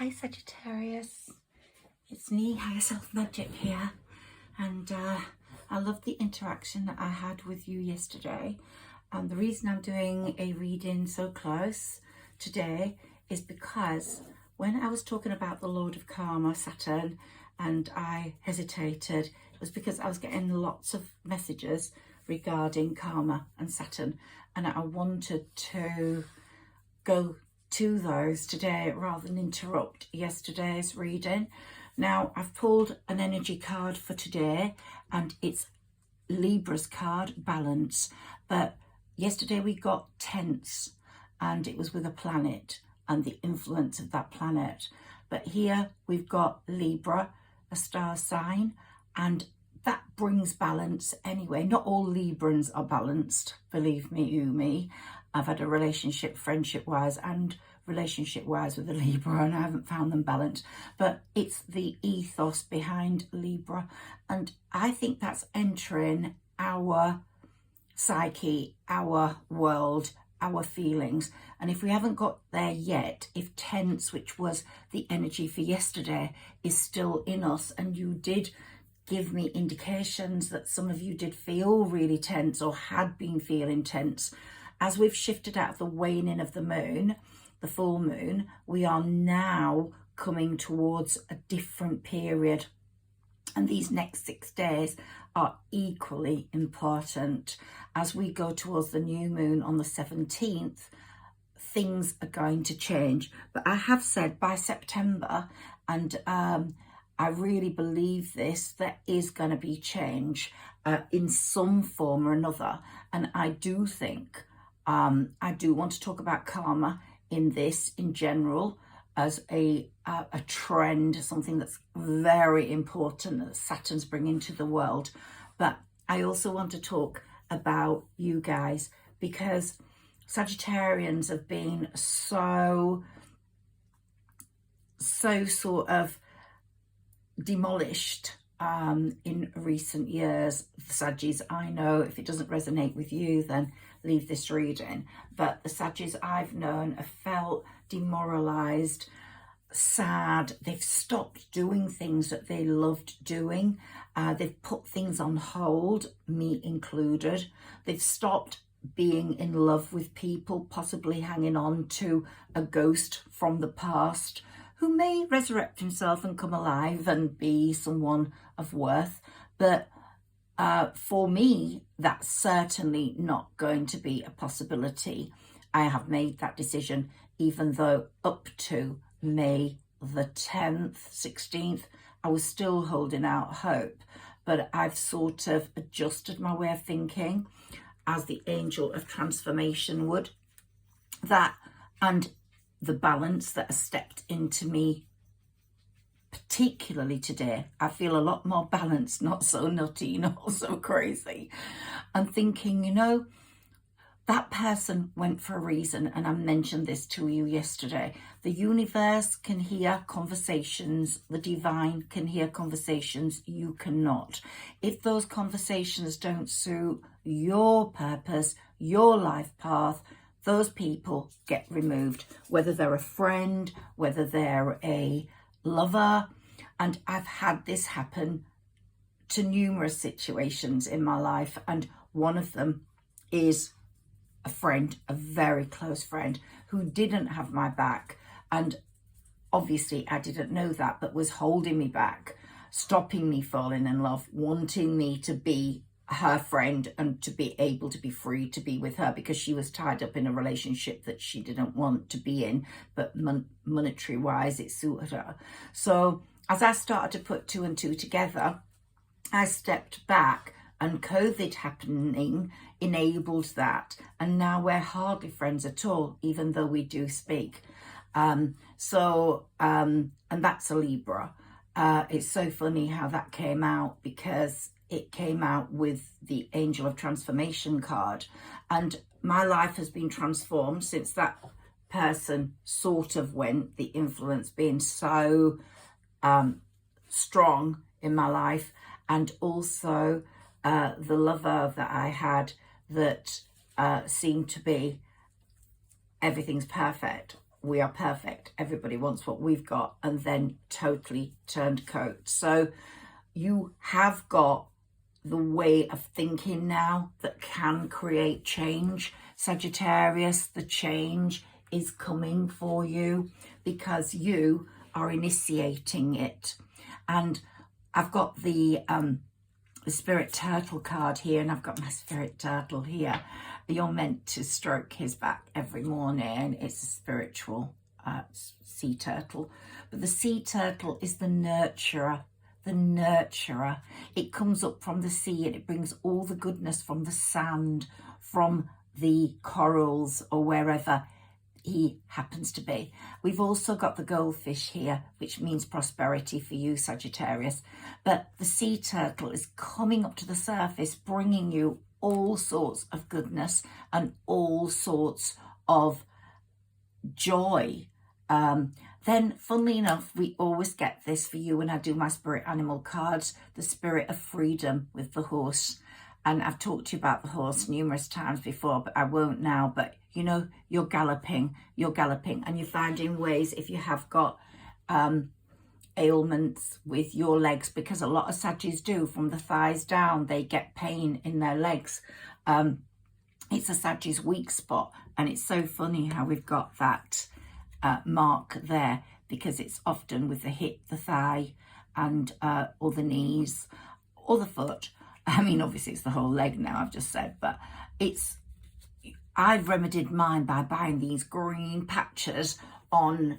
Hi Sagittarius, it's me, Higher Self Magic here, and I love the interaction that I had with you yesterday. And the reason I'm doing a reading so close today is because when I was talking about the Lord of Karma, Saturn, and I hesitated, it was because I was getting lots of messages regarding karma and Saturn, and I wanted to go to those today rather than interrupt yesterday's reading. Now, I've pulled an energy card for today, and it's Libra's card, Balance. But yesterday we got tense, and it was with a planet and the influence of that planet. But here we've got Libra, a star sign, and that brings balance anyway. Not all Librans are balanced, believe me. I've had a relationship, friendship-wise and relationship-wise with a Libra, and I haven't found them balanced. But it's the ethos behind Libra, and I think that's entering our psyche, our world, our feelings. And if we haven't got there yet, if tense, which was the energy for yesterday, is still in us, and you did give me indications that some of you did feel really tense or had been feeling tense, as we've shifted out of the waning of the moon, the full moon, we are now coming towards a different period. And these next 6 days are equally important. As we go towards the new moon on the 17th, things are going to change. But I have said by September, and I really believe this, there is going to be change in some form or another. And I do think, I do want to talk about karma in this in general as a trend, something that's very important that Saturn's bringing to the world. But I also want to talk about you guys, because Sagittarians have been so sort of demolished in recent years. The Saggis, I know, if it doesn't resonate with you, then leave this reading. But the Saggis I've known have felt demoralized, sad. They've stopped doing things that they loved doing. They've put things on hold, me included. They've stopped being in love with people, possibly hanging on to a ghost from the past who may resurrect himself and come alive and be someone of worth. But for me, that's certainly not going to be a possibility. I have made that decision, even though up to May the 10th, 16th, I was still holding out hope. But I've sort of adjusted my way of thinking, as the angel of transformation would. That and the balance that has stepped into me, particularly today. I feel a lot more balanced, not so nutty, not so crazy. I'm thinking, you know, that person went for a reason, and I mentioned this to you yesterday. The universe can hear conversations, the divine can hear conversations, you cannot. If those conversations don't suit your purpose, your life path, those people get removed, whether they're a friend, whether they're a lover. And I've had this happen to numerous situations in my life, and one of them is a friend, a very close friend, who didn't have my back, and obviously I didn't know that, but was holding me back, stopping me falling in love, wanting me to be her friend and to be able to be free to be with her, because she was tied up in a relationship that she didn't want to be in, but monetary wise it suited her. So as I started to put two and two together, I stepped back, and COVID happening enabled that, and now we're hardly friends at all, even though we do speak. And that's a Libra. It's so funny how that came out, because it came out with the Angel of Transformation card, and my life has been transformed since that person sort of went, the influence being so strong in my life, and also the lover that I had that seemed to be everything's perfect. we are perfect. Everybody wants what we've got, and then totally turned coat. So you have got the way of thinking now that can create change. Sagittarius, the change is coming for you because you are initiating it. And I've got the Spirit Turtle card here, and I've got my Spirit Turtle here. You're meant to stroke his back every morning. It's a spiritual sea turtle. But the sea turtle is the nurturer, the nurturer. It comes up from the sea and it brings all the goodness from the sand, from the corals, or wherever he happens to be. We've also got the goldfish here, which means prosperity for you, Sagittarius. But the sea turtle is coming up to the surface, bringing you all sorts of goodness and all sorts of joy. Then, funnily enough, we always get this for you when I do my spirit animal cards, the spirit of freedom with the horse. And I've talked to you about the horse numerous times before, but I won't now. But, you know, you're galloping, and you're finding ways, if you have got ailments with your legs, because a lot of Saggies do, from the thighs down, they get pain in their legs. It's a Saggie's weak spot, and it's so funny how we've got that mark there, because it's often with the hip, the thigh, and or the knees, or the foot. I mean, obviously it's the whole leg now, I've just said, but I've remedied mine by buying these green patches on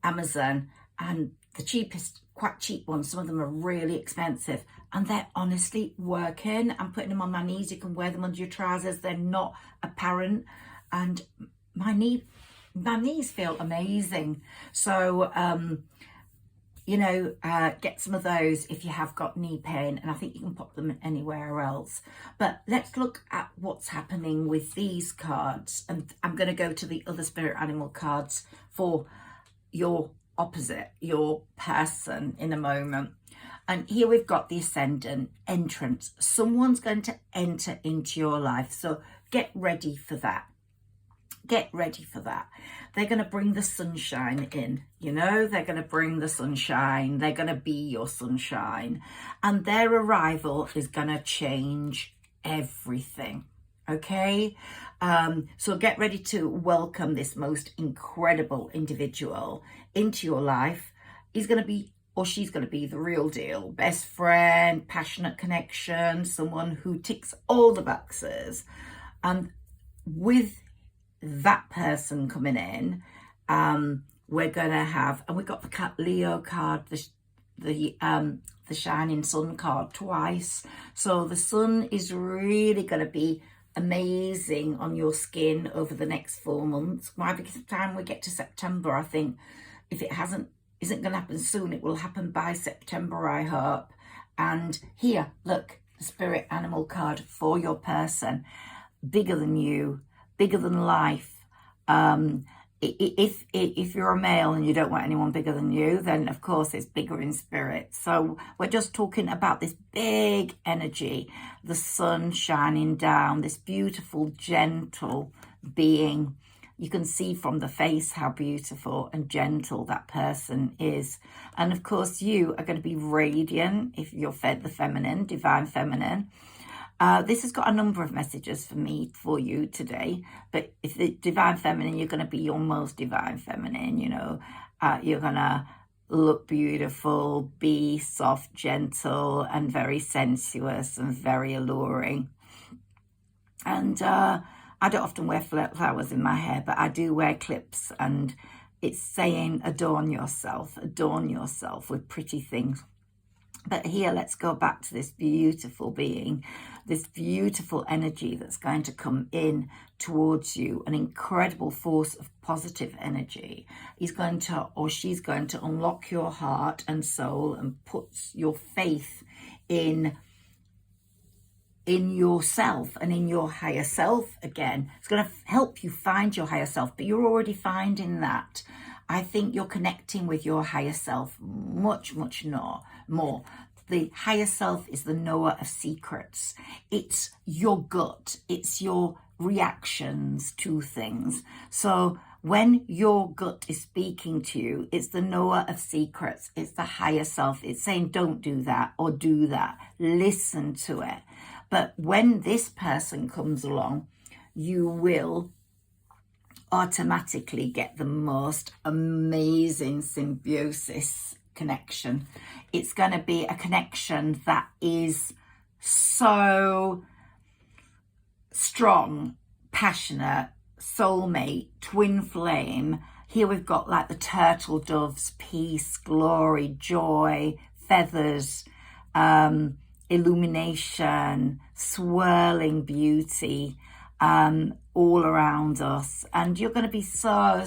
Amazon, and the cheapest, quite cheap ones, some of them are really expensive, and they're honestly working. I'm putting them on my knees. You can wear them under your trousers. They're not apparent, and my knees feel amazing. So, you know, get some of those if you have got knee pain, and I think you can pop them anywhere else. But let's look at what's happening with these cards, and I'm going to go to the other spirit animal cards for your opposite, your person, in a moment. And here we've got the ascendant, entrance. Someone's going to enter into your life, so get ready for that. Get ready for that. They're going to bring the sunshine in, you know, they're going to bring the sunshine. They're going to be your sunshine, and their arrival is going to change everything. Okay. So get ready to welcome this most incredible individual into your life. He's going to be, or she's going to be, the real deal. Best friend, passionate connection, someone who ticks all the boxes. And with that person coming in, we're going to have, and we've got the Leo card, the shining sun card twice. So the sun is really going to be amazing on your skin over the next 4 months. Why? Because by the time we get to September, I think, if it isn't going to happen soon, it will happen by September, I hope. And here, look, the spirit animal card for your person. Bigger than you, bigger than life. If you're a male and you don't want anyone bigger than you, then of course it's bigger in spirit. So we're just talking about this big energy, the sun shining down, this beautiful, gentle being. You can see from the face how beautiful and gentle that person is. And of course, you are going to be radiant if you're the feminine, divine feminine. This has got a number of messages for you today. But if the divine feminine, you're going to be your most divine feminine, you know. You're going to look beautiful, be soft, gentle, and very sensuous and very alluring. And I don't often wear flowers in my hair, but I do wear clips, and it's saying adorn yourself with pretty things. But here, let's go back to this beautiful being, this beautiful energy that's going to come in towards you, an incredible force of positive energy. He's going to, or she's going to, unlock your heart and soul and put your faith in yourself and in your higher self again. It's going to help you find your higher self, but you're already finding that. I think you're connecting with your higher self much, much more. The higher self is the knower of secrets. It's your gut. It's your reactions to things. So When your gut is speaking to you, it's the knower of secrets. It's the higher self. It's saying, don't do that or do that. Listen to it. But when this person comes along, you will automatically get the most amazing symbiosis connection. It's going to be a connection that is so strong, passionate, soulmate, twin flame. Here we've got like the turtle doves, peace, glory, joy, feathers, illumination, swirling beauty, all around us, and you're going to be so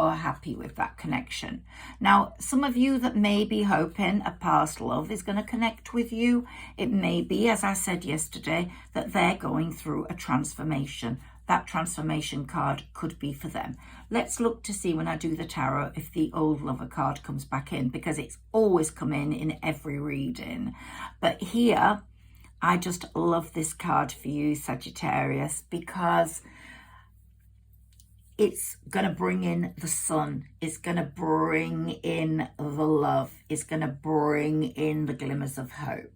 happy with that connection. Now, some of you that may be hoping a past love is going to connect with you, it may be, as I said yesterday, that they're going through a transformation. That transformation card could be for them. Let's look to see when I do the tarot if the old lover card comes back in, because it's always come in every reading. But here, I just love this card for you, Sagittarius, because it's going to bring in the sun. It's going to bring in the love. It's going to bring in the glimmers of hope.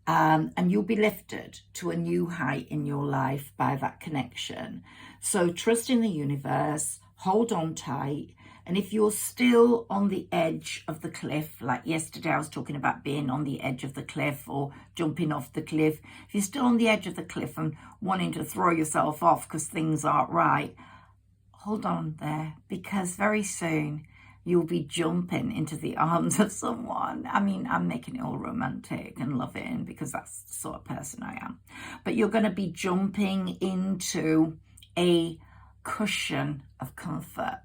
And you'll be lifted to a new height in your life by that connection. So trust in the universe, hold on tight. And if you're still on the edge of the cliff, like yesterday I was talking about being on the edge of the cliff or jumping off the cliff. If you're still on the edge of the cliff and wanting to throw yourself off because things aren't right, hold on there, because very soon you'll be jumping into the arms of someone. I mean, I'm making it all romantic and loving because that's the sort of person I am. But you're going to be jumping into a cushion of comfort.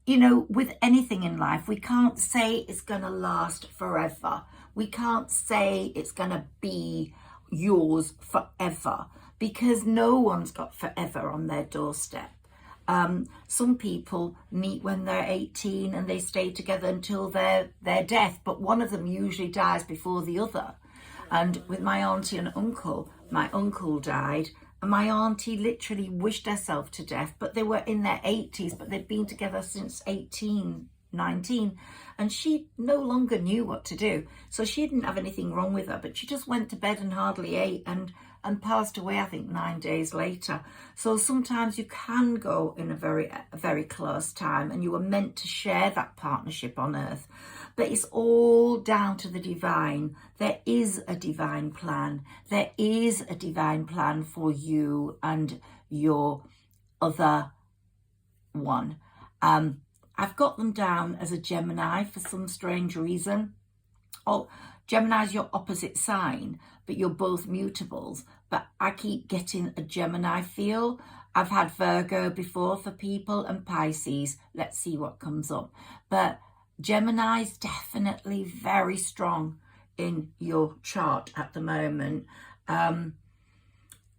You know, with anything in life, we can't say it's going to last forever. We can't say it's going to be yours forever, because no one's got forever on their doorstep. Some people meet when they're 18 and they stay together until their death, but one of them usually dies before the other. And with my auntie and uncle, my uncle died, and my auntie literally wished herself to death, but they were in their 80s, but they'd been together since 19, and she no longer knew what to do. So she didn't have anything wrong with her, but she just went to bed and hardly ate and passed away, I think, 9 days later. So sometimes you can go in a very close time, and you were meant to share that partnership on earth. But it's all down to the divine. There is a divine plan. There is a divine plan for you and your other one. I've got them down as a Gemini for some strange reason. Oh, Gemini's your opposite sign, but you're both mutables. But I keep getting a Gemini feel. I've had Virgo before for people and Pisces. Let's see what comes up. But Gemini's definitely very strong in your chart at the moment.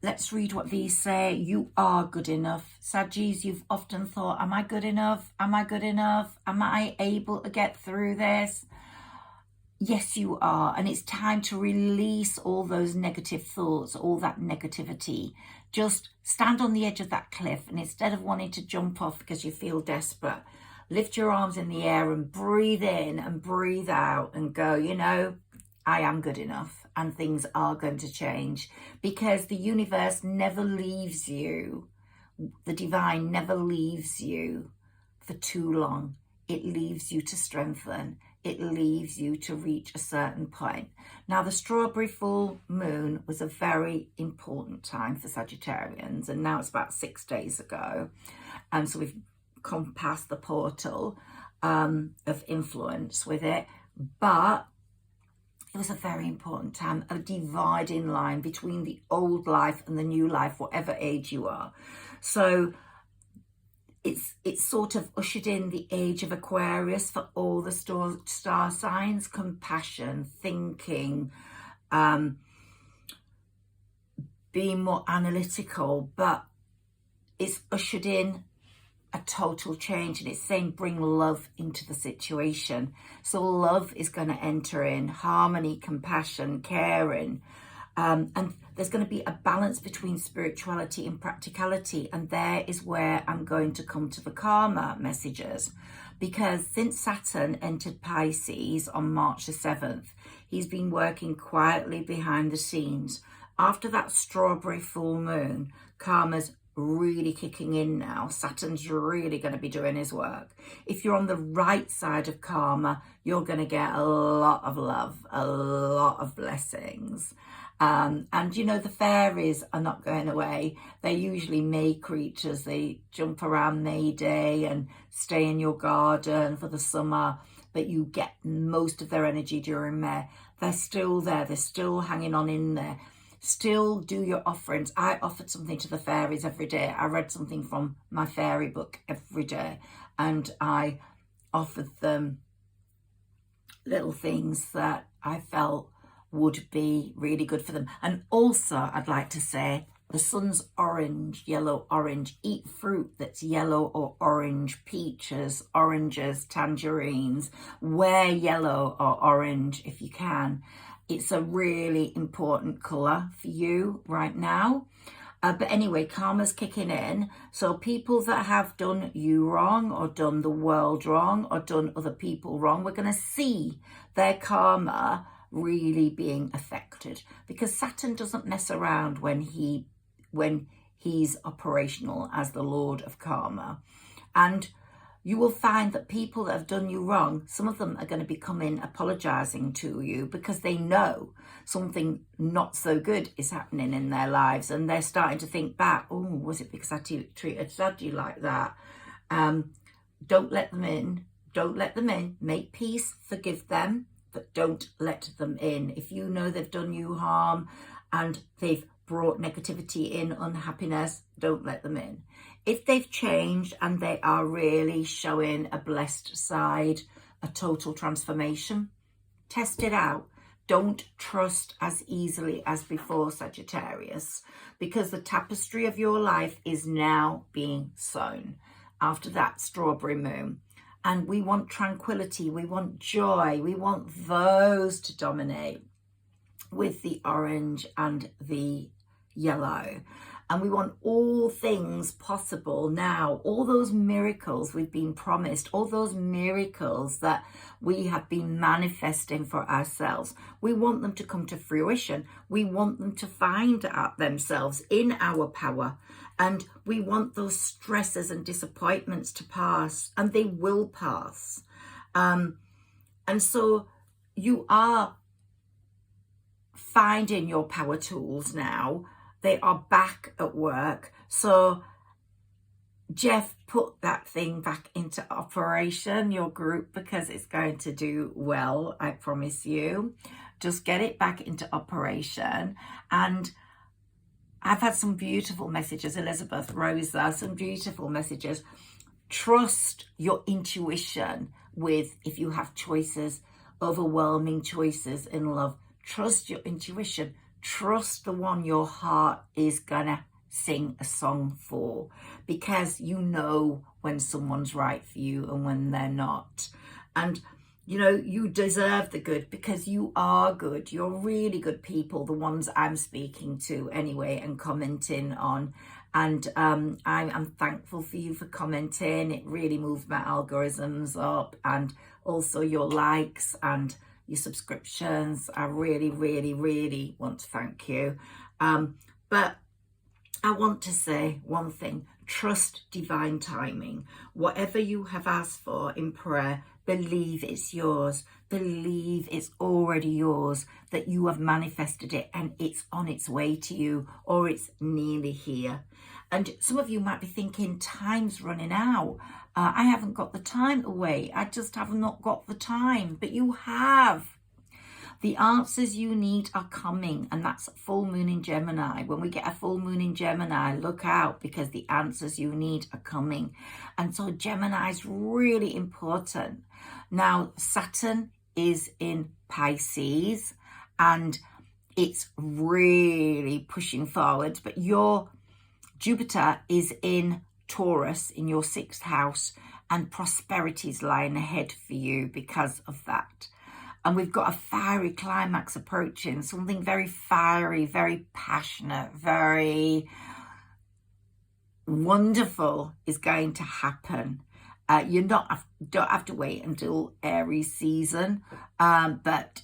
Let's read what these say. You are good enough. Saggis, you've often thought, am I good enough? Am I good enough? Am I able to get through this? Yes, you are. And it's time to release all those negative thoughts, all that negativity. Just stand on the edge of that cliff, and instead of wanting to jump off because you feel desperate, lift your arms in the air and breathe in and breathe out and go, you know, I am good enough, and things are going to change, because the universe never leaves you. The divine never leaves you for too long. It leaves you to strengthen. It leaves you to reach a certain point. Now, the strawberry full moon was a very important time for Sagittarians, and now it's about 6 days ago. And so we've come past the portal of influence with it. But it was a very important time, a dividing line between the old life and the new life, whatever age you are. So it's sort of ushered in the age of Aquarius for all the star signs: compassion, thinking, being more analytical. But it's ushered in a total change, and it's saying bring love into the situation. So love is going to enter in, harmony, compassion, caring, And there's going to be a balance between spirituality and practicality. And there is where I'm going to come to the karma messages. Because since Saturn entered Pisces on March the 7th, he's been working quietly behind the scenes. After that strawberry full moon, karma's really kicking in now. Saturn's really going to be doing his work. If you're on the right side of karma, you're going to get a lot of love, a lot of blessings. And you know, the fairies are not going away. They're usually May creatures. They jump around May Day and stay in your garden for the summer, but you get most of their energy during May. They're still there. They're still hanging on in there. Still do your offerings. I offered something to the fairies every day. I read something from my fairy book every day, and I offered them little things that I felt would be really good for them. And also, I'd like to say, the sun's orange, yellow, orange. Eat fruit that's yellow or orange, peaches, oranges, tangerines. Wear yellow or orange if you can. It's a really important colour for you right now. But anyway, karma's kicking in. So people that have done you wrong or done the world wrong or done other people wrong, we're going to see their karma really being affected, because Saturn doesn't mess around when he's operational as the Lord of Karma. And you will find that people that have done you wrong, some of them are going to be coming apologizing to you because they know something not so good is happening in their lives, and they're starting to think back, oh, was it because I treated Saggi like that? Don't let them in. Don't let them in. Make peace, forgive them, but don't let them in. If you know they've done you harm and they've brought negativity in, unhappiness, don't let them in. If they've changed and they are really showing a blessed side, a total transformation, test it out. Don't trust as easily as before, Sagittarius, because the tapestry of your life is now being sewn after that strawberry moon. And we want tranquility, we want joy, we want those to dominate with the orange and the yellow. And we want all things possible now, all those miracles we've been promised, all those miracles that we have been manifesting for ourselves. We want them to come to fruition. We want them to find out themselves in our power. And we want those stresses and disappointments to pass, and they will pass. And so you are finding your power tools now. They are back at work. So Jeff, put that thing back into operation, your group, because it's going to do well, I promise you. Just get it back into operation. And I've had some beautiful messages, Elizabeth, Rosa, some beautiful messages. Trust your intuition with, if you have choices, overwhelming choices in love. Trust your intuition. Trust the one your heart is gonna sing a song for, because you know when someone's right for you and when they're not. And you know, you deserve the good because you are good. You're really good people, the ones I'm speaking to anyway and commenting on. And I'm thankful for you for commenting. It really moved my algorithms up, and also your likes and your subscriptions. I really, really, really want to thank you. But I want to say one thing. Trust divine timing. Whatever you have asked for in prayer, believe it's yours. Believe it's already yours, that you have manifested it and it's on its way to you, or it's nearly here. And some of you might be thinking, time's running out. I haven't got the time to wait. I just have not got the time. But you have. The answers you need are coming, and that's full moon in Gemini. When we get a full moon in Gemini, look out, because the answers you need are coming. And so Gemini is really important. Now, Saturn is in Pisces, and it's really pushing forward, but your Jupiter is in Taurus, in your 6th house, and prosperity is lying ahead for you because of that. And we've got a fiery climax approaching, something very fiery, very passionate, very wonderful is going to happen. You don't have to wait until Aries season, but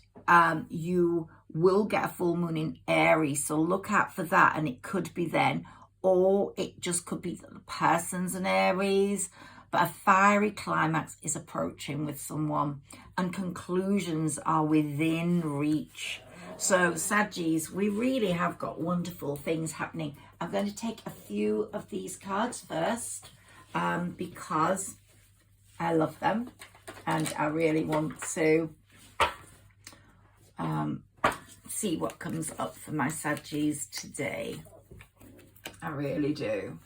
you will get a full moon in Aries, so look out for that. And it could be then, or it just could be that the person's an Aries, but a fiery climax is approaching with someone, and conclusions are within reach. So Saggis, we really have got wonderful things happening. I'm going to take a few of these cards first, because I love them and I really want to see what comes up for my Saggis today. I really do.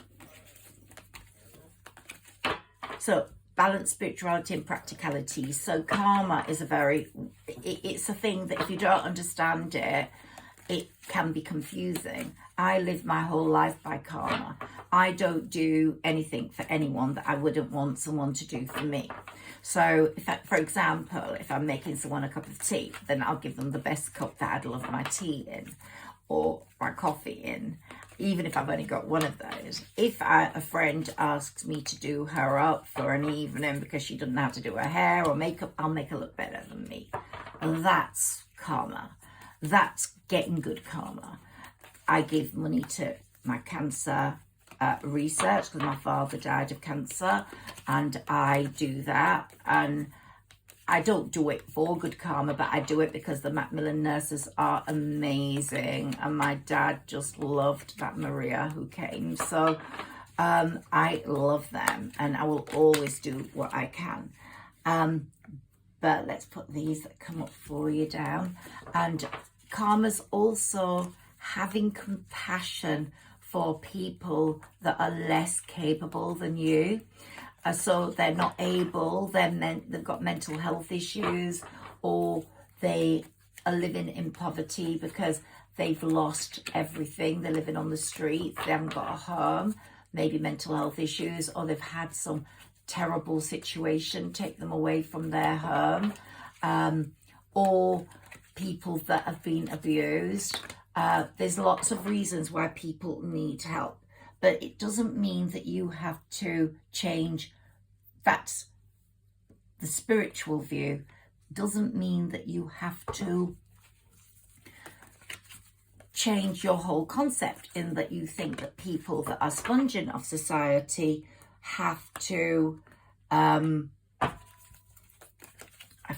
So balance, spirituality and practicality. So karma is it's a thing that if you don't understand it, it can be confusing. I live my whole life by karma. I don't do anything for anyone that I wouldn't want someone to do for me. So for example, if I'm making someone a cup of tea, then I'll give them the best cup that I'd love my tea in or my coffee in, even if I've only got one of those. If a friend asks me to do her up for an evening because she doesn't know how to do her hair or makeup, I'll make her look better than me. And that's karma. That's getting good karma. I give money to my cancer research because my father died of cancer, and I do that. And I don't do it for good karma, but I do it because the Macmillan nurses are amazing, and my dad just loved that Maria who came. So I love them, and I will always do what I can. But let's put these that come up for you down. And karma's also having compassion for people that are less capable than you. So they're not able, they've got mental health issues, or they are living in poverty because they've lost everything. They're living on the street, they haven't got a home, maybe mental health issues, or they've had some terrible situation take them away from their home, or people that have been abused. There's lots of reasons why people need help, but it doesn't mean that you have to change. That's the spiritual view. Doesn't mean that you have to change your whole concept in that you think that people that are sponging off society have to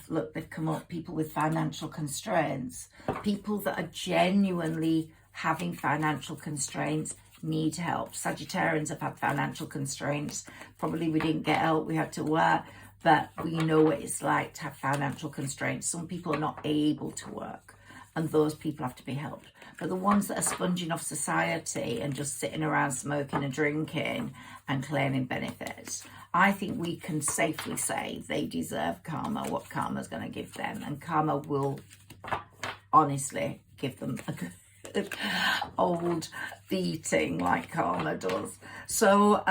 look, they've come up, people with financial constraints. People that are genuinely having financial constraints need help. Sagittarians have had financial constraints. Probably we didn't get help, we had to work, but we know what it's like to have financial constraints. Some people are not able to work, and those people have to be helped. But the ones that are sponging off society and just sitting around smoking and drinking and claiming benefits, I think we can safely say they deserve karma, what karma's going to give them. And karma will honestly give them a good old beating like karma does. So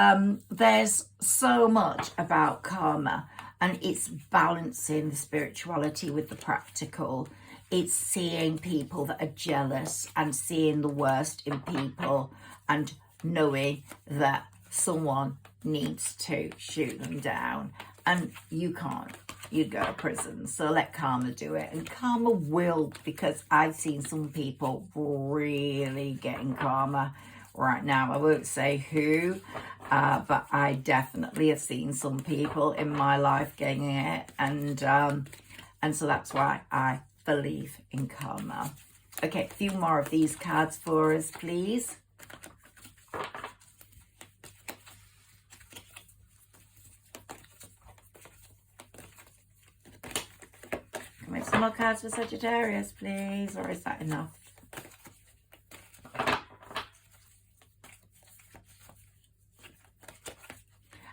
there's so much about karma, and it's balancing the spirituality with the practical. It's seeing people that are jealous and seeing the worst in people and knowing that someone needs to shoot them down, and you can't. You go to prison. So let karma do it, and karma will, because I've seen some people really getting karma right now. I won't say who, but I definitely have seen some people in my life getting it, and so that's why I believe in karma. Okay, a few more of these cards for us, please. Can we have some more cards for Sagittarius, please? Or is that enough?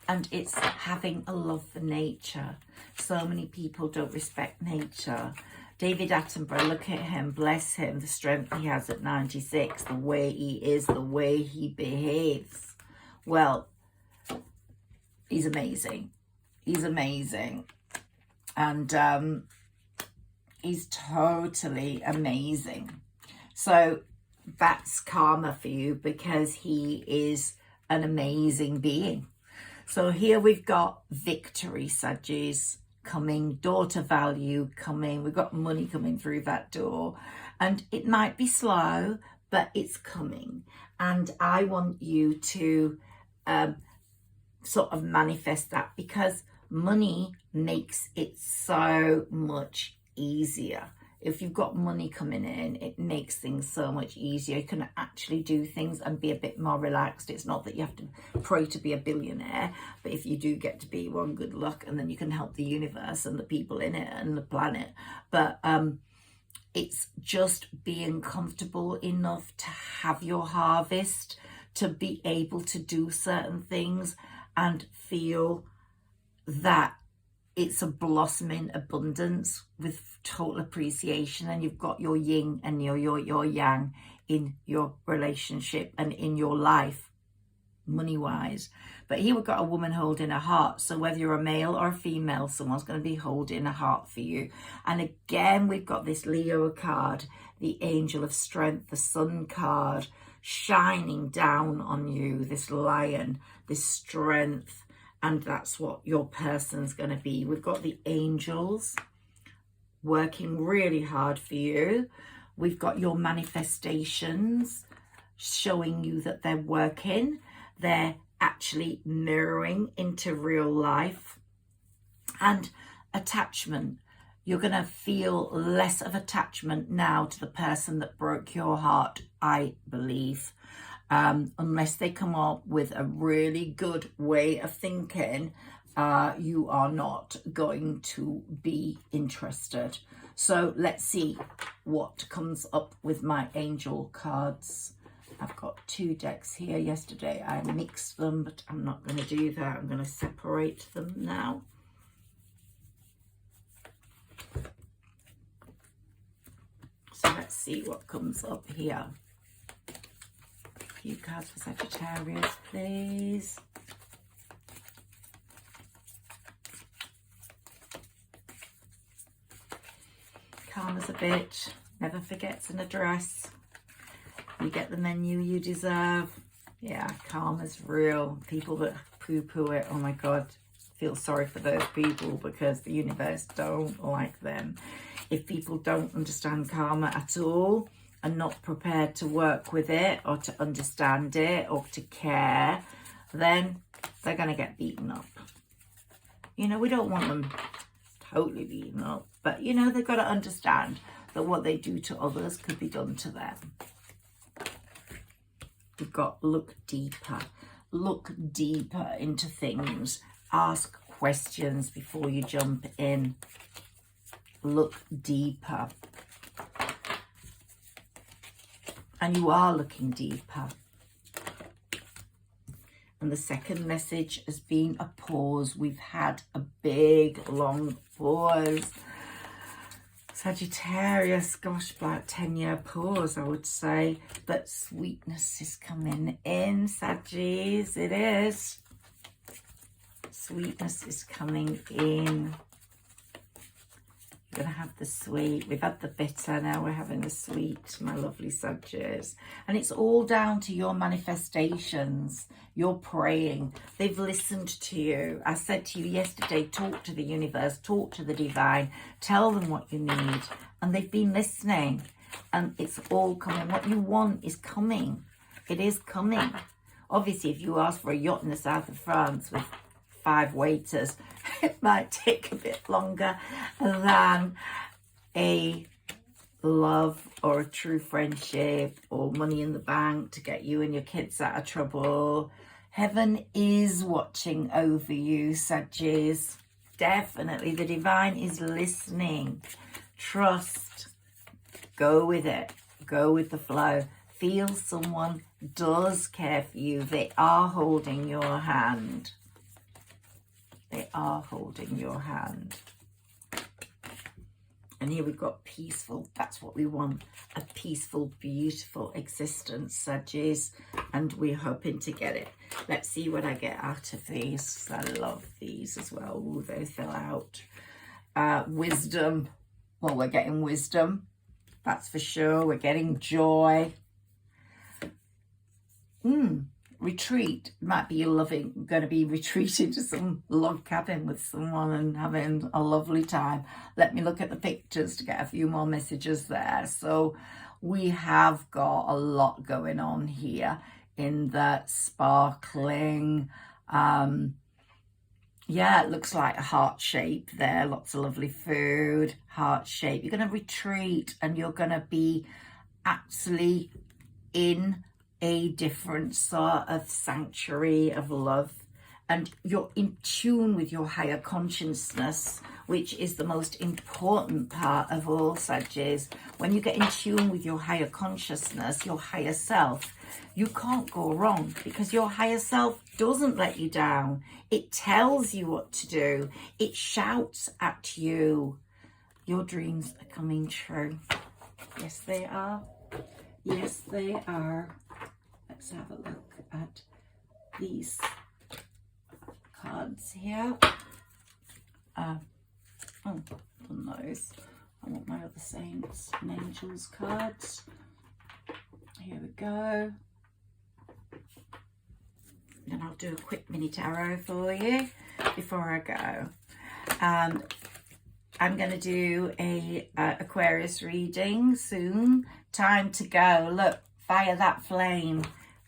And it's having a love for nature. So many people don't respect nature. David Attenborough, look at him, bless him, the strength he has at 96, the way he is, the way he behaves. Well, he's amazing. He's amazing. And is totally amazing. So that's karma for you, because he is an amazing being. So here we've got victory, Saggies, coming, daughter value coming. We've got money coming through that door, and it might be slow, but it's coming. And I want you to sort of manifest that, because money makes it so much easier. If you've got money coming in, it makes things so much easier. You can actually do things and be a bit more relaxed. It's not that you have to pray to be a billionaire, but if you do get to be one, good luck, and then you can help the universe and the people in it and the planet. But it's just being comfortable enough to have your harvest, to be able to do certain things and feel that it's a blossoming abundance with total appreciation. And you've got your yin and your yang in your relationship and in your life, money wise. But here we've got a woman holding a heart. So whether you're a male or a female, someone's going to be holding a heart for you. And again, we've got this Leo card, the angel of strength, the sun card, shining down on you, this lion, this strength. And that's what your person's going to be. We've got the angels working really hard for you. We've got your manifestations showing you that they're working. They're actually mirroring into real life. And attachment. You're going to feel less of attachment now to the person that broke your heart, I believe. Unless they come up with a really good way of thinking, you are not going to be interested. So let's see what comes up with my angel cards. I've got 2 decks here. Yesterday I mixed them, but I'm not going to do that. I'm going to separate them now. So let's see what comes up here. A few cards for Sagittarius, please. Karma's a bitch, never forgets an address. You get the menu you deserve. Yeah, karma's real. People that poo-poo it, oh my God, feel sorry for those people, because the universe don't like them. If people don't understand karma at all, and not prepared to work with it or to understand it or to care, then they're going to get beaten up. You know, we don't want them totally beaten up, but you know, they've got to understand that what they do to others could be done to them. We've got look deeper into things. Ask questions before you jump in. Look deeper. And you are looking deeper. And the second message has been a pause. We've had a big, long pause. Sagittarius, gosh, about 10-year pause, I would say. But sweetness is coming in, Saggies. It is. Sweetness is coming in. We're going to have the sweet. We've had the bitter, now we're having the sweet, my lovely Saggies. And it's all down to your manifestations, your praying. They've listened to you. I said to you yesterday, talk to the universe, talk to the divine, tell them what you need. And they've been listening. And it's all coming. What you want is coming. It is coming. Obviously, if you ask for a yacht in the south of France with 5 waiters, it might take a bit longer than a love or a true friendship or money in the bank to get you and your kids out of trouble. Heaven is watching over you, Saggies. Definitely, the divine is listening. Trust. Go with it. Go with the flow. Feel someone does care for you. They are holding your hand. They are holding your hand. And here we've got peaceful. That's what we want. A peaceful, beautiful existence, Saggies. And we're hoping to get it. Let's see what I get out of these. I love these as well. Ooh, they fell out. Wisdom. Well, we're getting wisdom. That's for sure. We're getting joy. Retreat. Might be you're going to be retreating to some log cabin with someone and having a lovely time. Let me look at the pictures to get a few more messages there. So we have got a lot going on here in the sparkling, yeah, it looks like a heart shape there. Lots of lovely food, heart shape. You're going to retreat and you're going to be actually in a different sort of sanctuary of love. And you're in tune with your higher consciousness, which is the most important part of all, Saggies. When you get in tune with your higher consciousness, your higher self, you can't go wrong because your higher self doesn't let you down. It tells you what to do. It shouts at you. Your dreams are coming true. Yes, they are. Yes, they are. Let's have a look at these cards here. Done those. I want my other saints and angels cards. Here we go. And I'll do a quick mini tarot for you before I go. I'm going to do a Aquarius reading soon. Time to go. Look, fire that flame.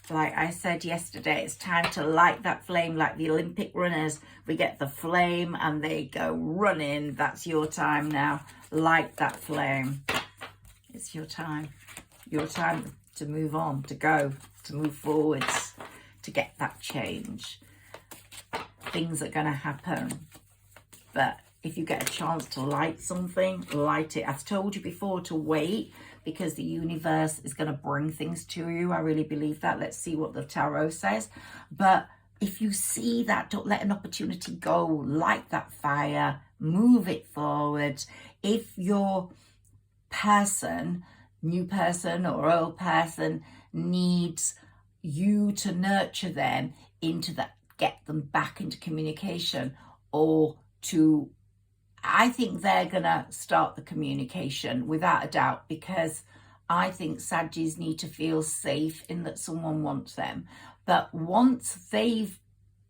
Like I said yesterday, it's time to light that flame like the Olympic runners. We get the flame and they go running. That's your time now. Light that flame. It's your time. Your time to move on, to go, to move forwards, to get that change. Things are going to happen. But if you get a chance to light something, light it. I've told you before to wait, because the universe is going to bring things to you. I really believe that. Let's see what the tarot says. But if you see that, don't let an opportunity go. Light that fire. Move it forward. If your person, new person or old person, needs you to nurture them into that, get them back into communication, or to, I think they're going to start the communication without a doubt, because I think Saggies need to feel safe in that someone wants them. But once they've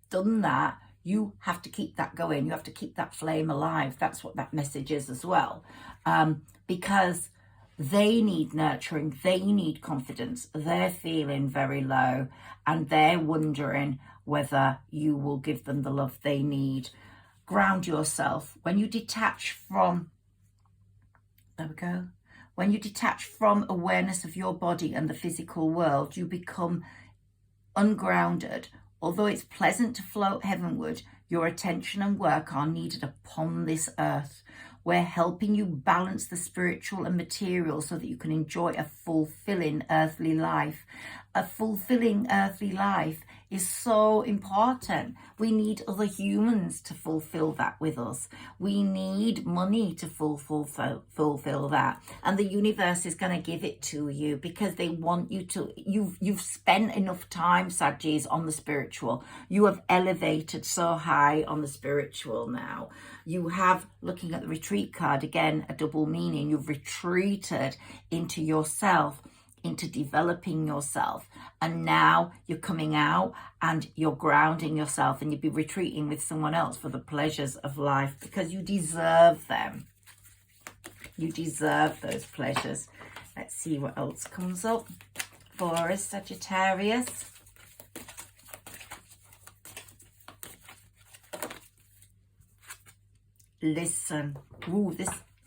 done that, you have to keep that going. You have to keep that flame alive. That's what that message is as well. Because they need nurturing. They need confidence. They're feeling very low and they're wondering whether you will give them the love they need. Ground yourself. When you detach from, there we go. When you detach from awareness of your body and the physical world, you become ungrounded. Although it's pleasant to float heavenward, your attention and work are needed upon this earth. We're helping you balance the spiritual and material so that you can enjoy a fulfilling earthly life. A fulfilling earthly life is so important. We need other humans to fulfill that with us. We need money to fulfill that. And the universe is going to give it to you because they want you to, you've spent enough time, Saggies, on the spiritual. You have elevated so high on the spiritual now. You have, looking at the retreat card, again, a double meaning. You've retreated into yourself, into developing yourself, and now you're coming out and you're grounding yourself, and you'll be retreating with someone else for the pleasures of life because you deserve them. You deserve those pleasures. Let's see what else comes up for us, Sagittarius. Listen. Ooh,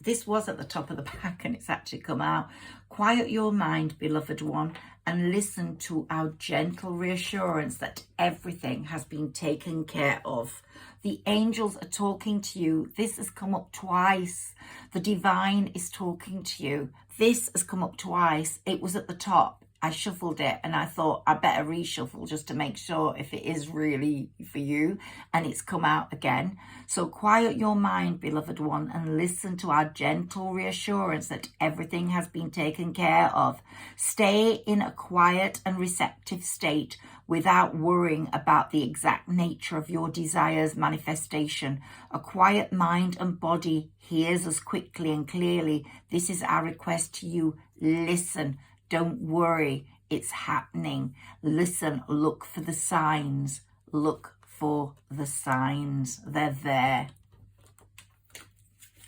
this was at the top of the pack and it's actually come out. Quiet your mind, beloved one, and listen to our gentle reassurance that everything has been taken care of. The angels are talking to you. This has come up twice. The divine is talking to you. This has come up twice. It was at the top I shuffled it and I thought I better reshuffle just to make sure if it is really for you, and it's come out again. So quiet your mind, beloved one, and listen to our gentle reassurance that everything has been taken care of. Stay in a quiet and receptive state without worrying about the exact nature of your desire's manifestation. A quiet mind and body hears us quickly and clearly. This is our request to you. Listen. Don't worry, it's happening. Listen, look for the signs. Look for the signs. They're there.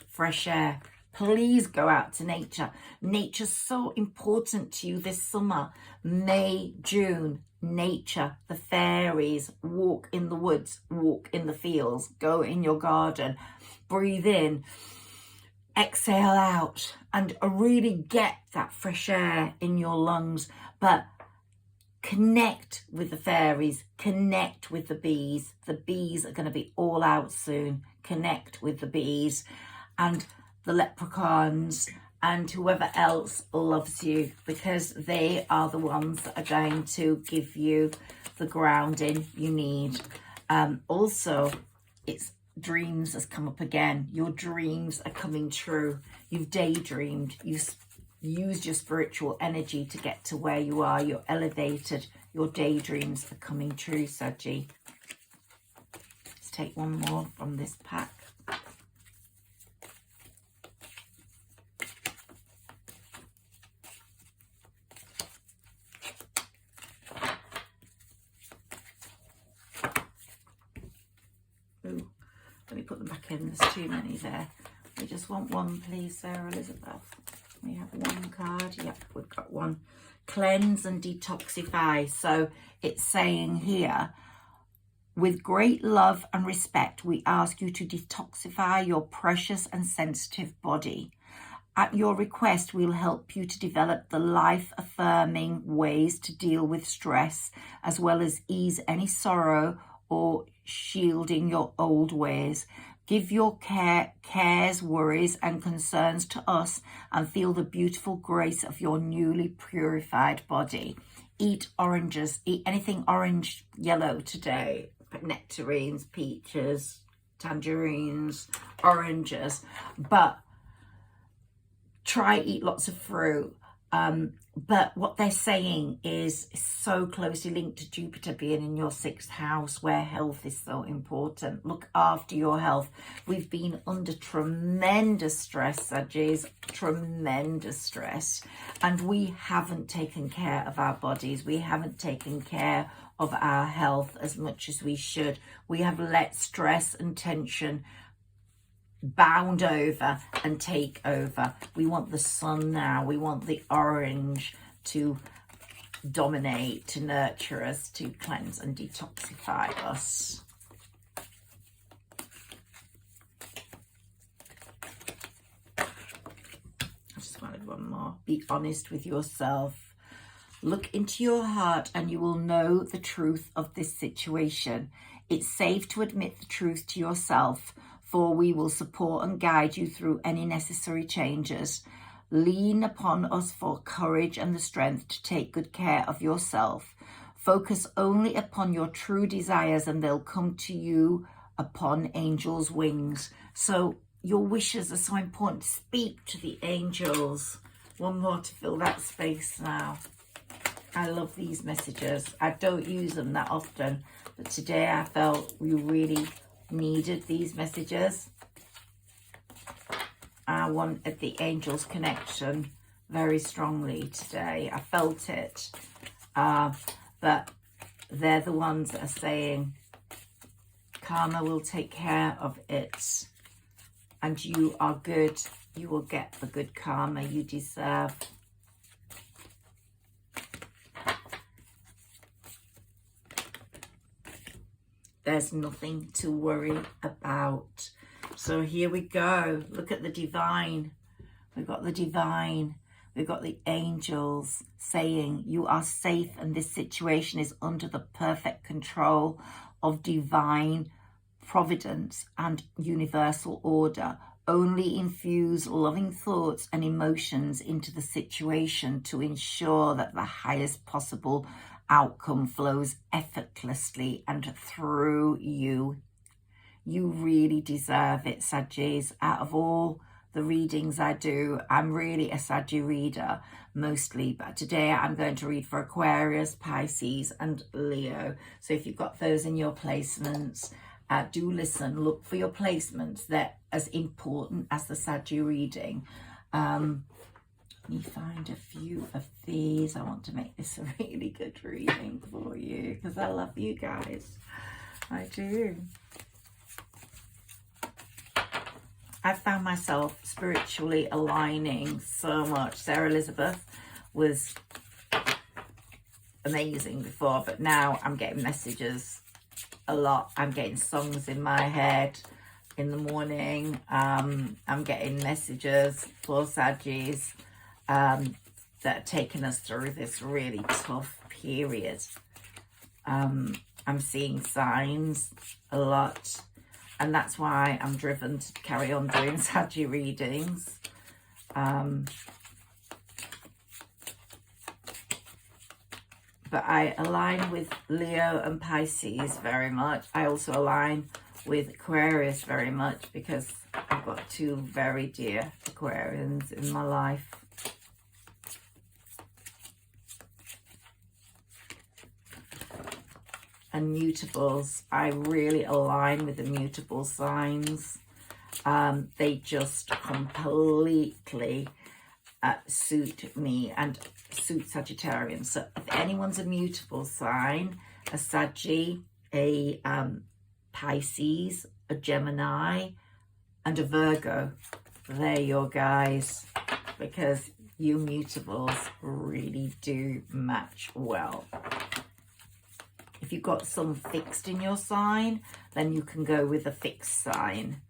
Fresh air. Please go out to nature. Nature's so important to you this summer. May, June, nature, the fairies. Walk in the woods, walk in the fields, go in your garden. Breathe in. Exhale out and really get that fresh air in your lungs, but connect with the fairies, connect with the bees. The bees are going to be all out soon. Connect with the bees and the leprechauns and whoever else loves you, because they are the ones that are going to give you the grounding you need. Also, it's dreams has come up again. Your dreams are coming true. You've daydreamed. You've used your spiritual energy to get to where you are. You're elevated. Your daydreams are coming true, Saggi. Let's take one more from this pack. Ooh. Let me put them back in. There's too many there. We just want one, please, Sarah Elizabeth. We have one card. Yep, we've got one. Cleanse and detoxify. So it's saying here, with great love and respect, we ask you to detoxify your precious and sensitive body. At your request, we'll help you to develop the life-affirming ways to deal with stress, as well as ease any sorrow or shielding your old ways. Give your cares, worries and concerns to us and feel the beautiful grace of your newly purified body. Eat oranges, eat anything orange, yellow today. Nectarines, peaches, tangerines, oranges, but try eat lots of fruit. But what they're saying is so closely linked to Jupiter being in your 6th house, where health is so important. Look after your health. We've been under tremendous stress, Saggis, tremendous stress. And we haven't taken care of our bodies. We haven't taken care of our health as much as we should. We have let stress and tension bound over and take over. We want the sun now. We want the orange to dominate, to nurture us, to cleanse and detoxify us. I just wanted one more. Be honest with yourself. Look into your heart and you will know the truth of this situation. It's safe to admit the truth to yourself, for we will support and guide you through any necessary changes. Lean upon us for courage and the strength to take good care of yourself. Focus only upon your true desires and they'll come to you upon angels' wings. So your wishes are so important. Speak to the angels. One more to fill that space now. I love these messages. I don't use them that often, but today I felt we really needed these messages. I wanted the angels connection very strongly today. I felt it, but they're the ones that are saying karma will take care of it and you are good. You will get the good karma you deserve. There's nothing to worry about. So here we go. Look at the divine. We've got the divine. We've got the angels saying you are safe and this situation is under the perfect control of divine providence and universal order. only infuse loving thoughts and emotions into the situation to ensure that the highest possible outcome flows effortlessly and through you. You really deserve it, Saggis. Out of all the readings I do, I'm really a Saggi reader mostly, but today I'm going to read for Aquarius, Pisces and Leo. So if you've got those in your placements, do listen, look for your placements. They're as important as the Saggi reading. Let me find a few of these. I want to make this a really good reading for you because I love you guys. I do. I found myself spiritually aligning so much. Sarah Elizabeth was amazing before, but now I'm getting messages a lot. I'm getting songs in my head in the morning. I'm getting messages for Saggis that are taking us through this really tough period. I'm seeing signs a lot, and that's why I'm driven to carry on doing Saggi readings. But I align with Leo and Pisces very much. I also align with Aquarius very much because I've got two very dear Aquarians in my life. And mutables, I really align with the mutable signs. They just completely suit me and suit Sagittarians. So if anyone's a mutable sign, a Saggi, a Pisces, a Gemini and a Virgo, they're your guys, because you mutables really do match well. If you've got some fixed in your sign, then you can go with a fixed sign.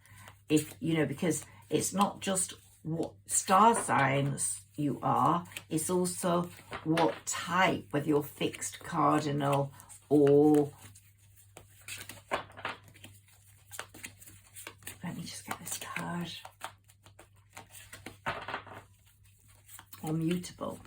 If you know, because it's not just what star signs you are, it's also what type, whether you're fixed, cardinal, or let me just get this card, or mutable.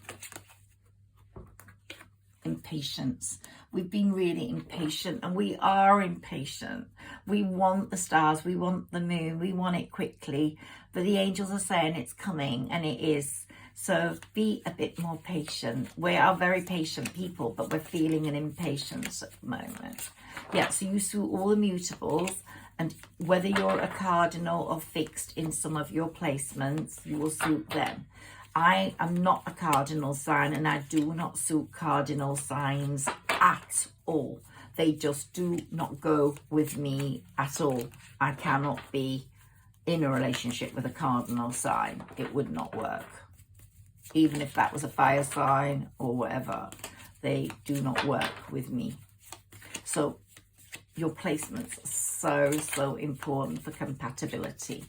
Impatience. We've been really impatient, and we are impatient. We want the stars, we want the moon, we want it quickly, but the angels are saying it's coming, and it is. So be a bit more patient. We are very patient people, but we're feeling an impatience at the moment. Yeah, so you suit all the mutables, and whether you're a cardinal or fixed in some of your placements, you will suit them. I am not a cardinal sign, and I do not suit cardinal signs at all. They just do not go with me at all. I cannot be in a relationship with a cardinal sign. It would not work. Even if that was a fire sign or whatever, they do not work with me. So your placements are so important for compatibility.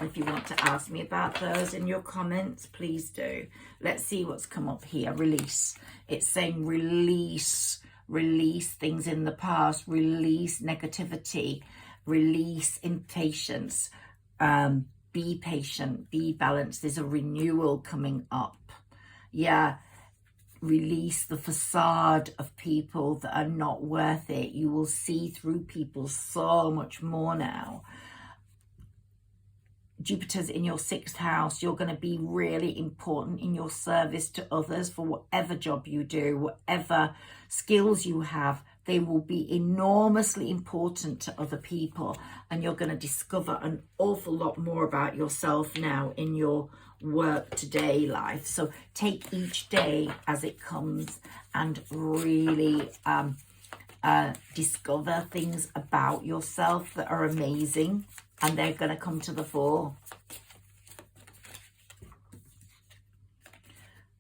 If you want to ask me about those in your comments, please do. Let's see what's come up here. Release. It's saying release. Release things in the past. Release negativity. Release impatience. Be patient. Be balanced. There's a renewal coming up. Yeah. Release the facade of people that are not worth it. You will see through people so much more now. Jupiter's in your 6th house. You're going to be really important in your service to others for whatever job you do, whatever skills you have. They will be enormously important to other people, and you're going to discover an awful lot more about yourself now in your work today life. So take each day as it comes and really discover things about yourself that are amazing. And they're going to come to the fore.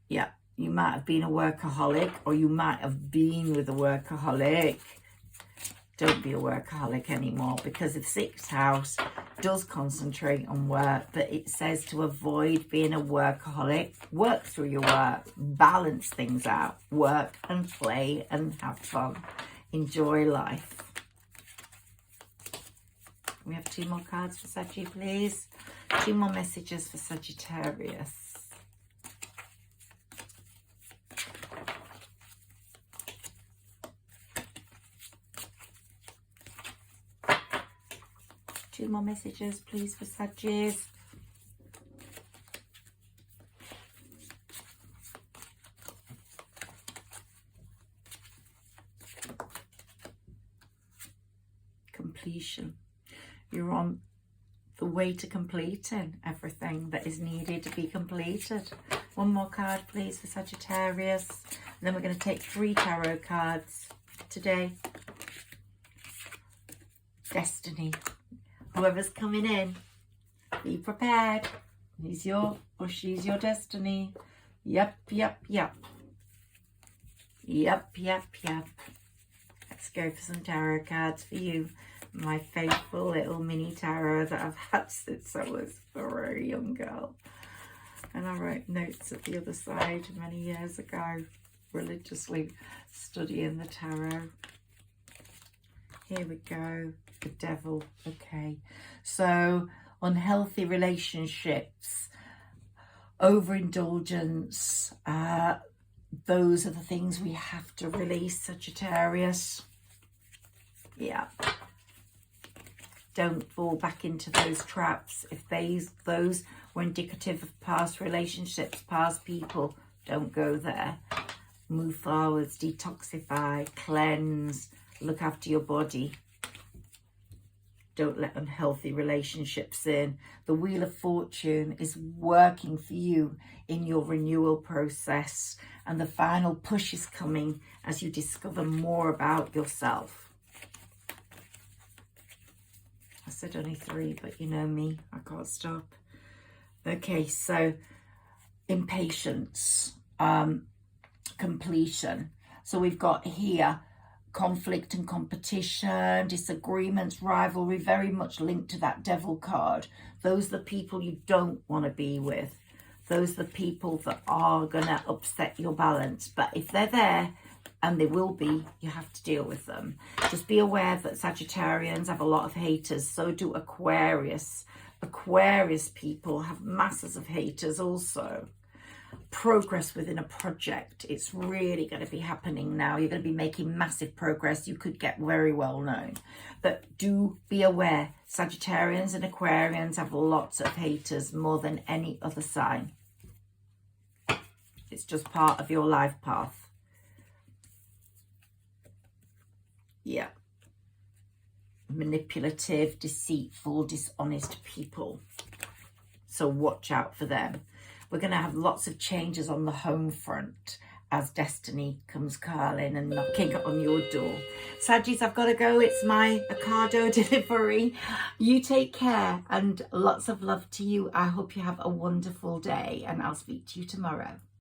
Yeah, you might have been a workaholic, or you might have been with a workaholic. Don't be a workaholic anymore, because the 6th house does concentrate on work, but it says to avoid being a workaholic. Work through your work. Balance things out. Work and play and have fun. Enjoy life. We have 2 more cards for Saggi, please. 2 more messages for Sagittarius. Two more messages, please, for Sagittarius. Completion. You're on the way to completing everything that is needed to be completed. 1 more card, please, for Sagittarius. And then we're going to take 3 tarot cards today. Destiny. Whoever's coming in, be prepared. He's your, or she's your destiny. Yep, yep, yep. Yep, yep, yep. Let's go for some tarot cards for you. My faithful little mini tarot that I've had since I was a very young girl. And I wrote notes at the other side many years ago, religiously studying the tarot. Here we go. The devil. Okay. So, unhealthy relationships, overindulgence, those are the things we have to release, Sagittarius. Yeah. Don't fall back into those traps. If those were indicative of past relationships, past people, don't go there. Move forwards, detoxify, cleanse, look after your body. Don't let unhealthy relationships in. The Wheel of Fortune is working for you in your renewal process, and the final push is coming as you discover more about yourself. I said only 3, but you know me, I can't stop. Okay, so impatience, completion. So we've got here conflict and competition, disagreements, rivalry, very much linked to that devil card. Those are the people you don't want to be with. Those are the people that are going to upset your balance. But if they're there, and they will be, you have to deal with them. Just be aware that Sagittarians have a lot of haters. So do Aquarius. Aquarius people have masses of haters also. Progress within a project, it's really going to be happening now. You're going to be making massive progress. You could get very well known, but do be aware, Sagittarians and Aquarians have lots of haters, more than any other sign. It's just part of your life path. Yeah. Manipulative, deceitful, dishonest people, so watch out for them. We're going to have lots of changes on the home front as destiny comes calling and knocking on your door. Saggis, I've got to go. It's my Ocado delivery. You take care and lots of love to you. I hope you have a wonderful day, and I'll speak to you tomorrow.